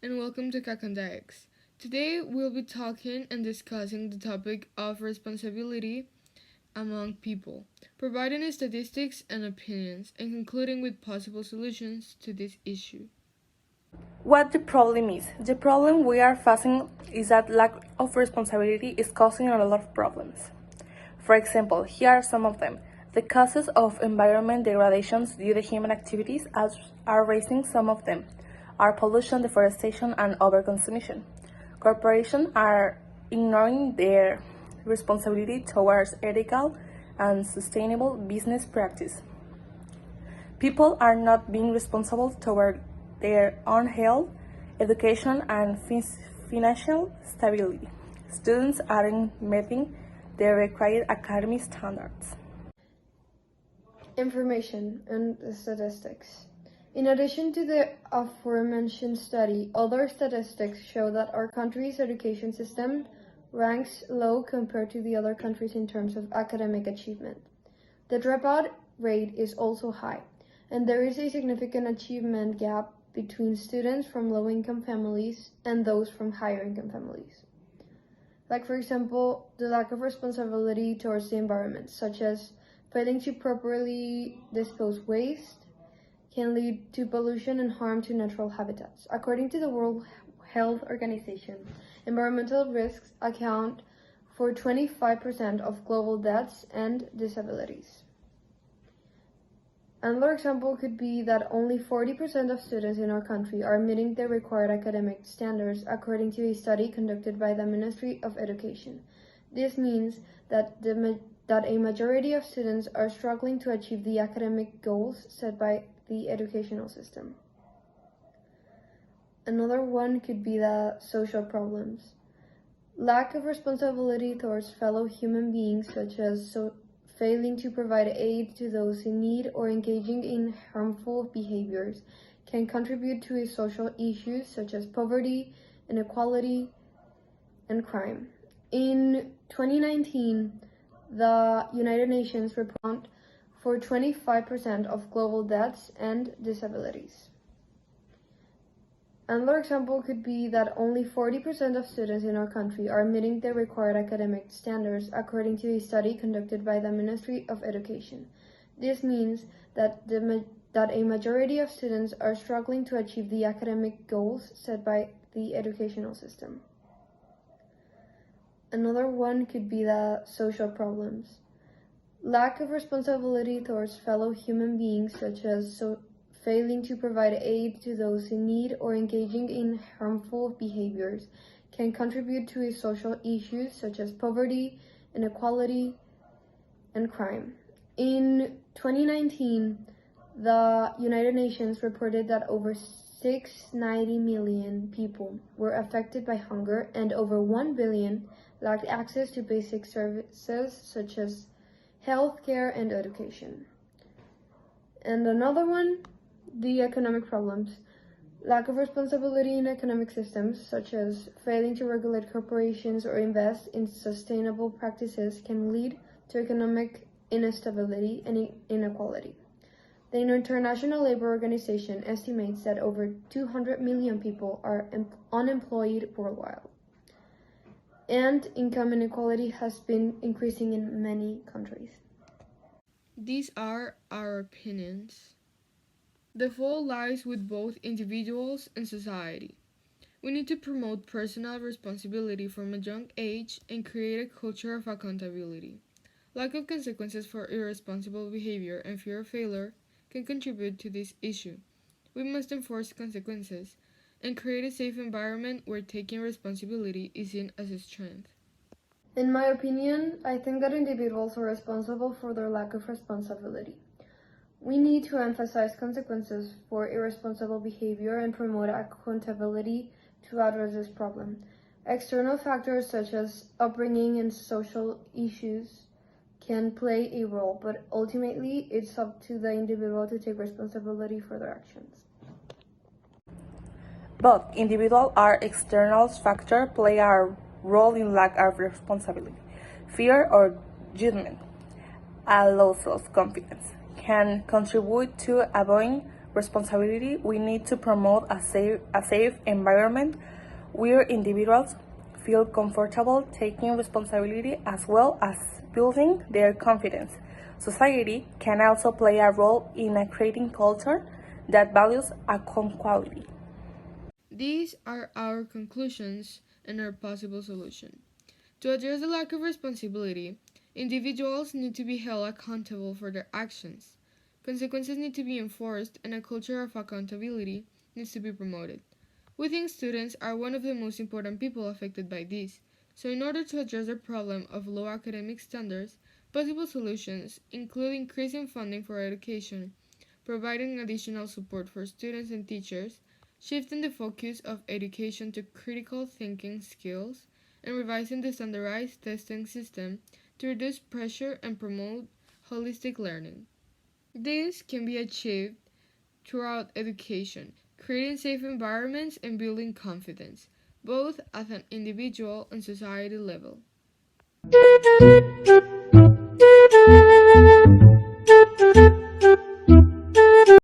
and welcome to Kakandax. Today we'll be talking and discussing the topic of responsibility among people, providing statistics and opinions, and concluding with possible solutions to this issue. What the problem is? The problem we are facing is that lack of responsibility is causing a lot of problems. For example, here are some of them. The causes of environment degradations due to human activities are raising some of them are pollution, deforestation, and overconsumption. Corporations are ignoring their responsibility towards ethical and sustainable business practice. People are not being responsible toward their own health, education, and financial stability. Students aren't meeting the required academic standards. Information and statistics. In addition to the aforementioned study, other statistics show that our country's education system ranks low compared to the other countries in terms of academic achievement. The dropout rate is also high, and there is a significant achievement gap between students from low-income families and those from higher-income families. Like, for example, the lack of responsibility towards the environment, such as failing to properly dispose waste, can lead to pollution and harm to natural habitats. According to the World Health Organization, environmental risks account for 25% of global deaths and disabilities. Another example could be that only 40% of students in our country are meeting the required academic standards, according to a study conducted by the Ministry of Education. This means that a majority of students are struggling to achieve the academic goals set by the educational system. Another one could be the social problems. Lack of responsibility towards fellow human beings, such as failing to provide aid to those in need or engaging in harmful behaviors, can contribute to social issues such as poverty, inequality, and crime. In 2019, the United Nations report for 25% of global deaths and disabilities. Another example could be that only 40% of students in our country are meeting the required academic standards, according to a study conducted by the Ministry of Education. This means that a majority of students are struggling to achieve the academic goals set by the educational system. Another one could be the social problems. Lack of responsibility towards fellow human beings, such as failing to provide aid to those in need or engaging in harmful behaviors, can contribute to social issues such as poverty, inequality, and crime. In 2019, the United Nations reported that over 690 million people were affected by hunger and over 1 billion lacked access to basic services such as healthcare and education. And another one, the economic problems. Lack of responsibility in economic systems, such as failing to regulate corporations or invest in sustainable practices, can lead to economic instability and inequality. The International Labour Organization estimates that over 200 million people are unemployed worldwide. And income inequality has been increasing in many countries. These are our opinions. The fault lies with both individuals and society. We need to promote personal responsibility from a young age and create a culture of accountability. Lack of consequences for irresponsible behavior and fear of failure can contribute to this issue. We must enforce consequences and create a safe environment where taking responsibility is seen as a strength. In my opinion, I think that individuals are responsible for their lack of responsibility. We need to emphasize consequences for irresponsible behavior and promote accountability to address this problem. External factors such as upbringing and social issues can play a role, but ultimately it's up to the individual to take responsibility for their actions. Both individual or external factors play a role in lack of responsibility. Fear or judgment, a low self-confidence, can contribute to avoiding responsibility, we need to promote a safe environment where individuals feel comfortable taking responsibility as well as building their confidence. Society can also play a role in creating culture that values accountability. These are our conclusions and our possible solution. To address the lack of responsibility, individuals need to be held accountable for their actions. Consequences need to be enforced, and a culture of accountability needs to be promoted. We think students are one of the most important people affected by this, so in order to address the problem of low academic standards, possible solutions include increasing funding for education, providing additional support for students and teachers, shifting the focus of education to critical thinking skills, and revising the standardized testing system to reduce pressure and promote holistic learning. This can be achieved throughout education, creating safe environments and building confidence, both at an individual and society level.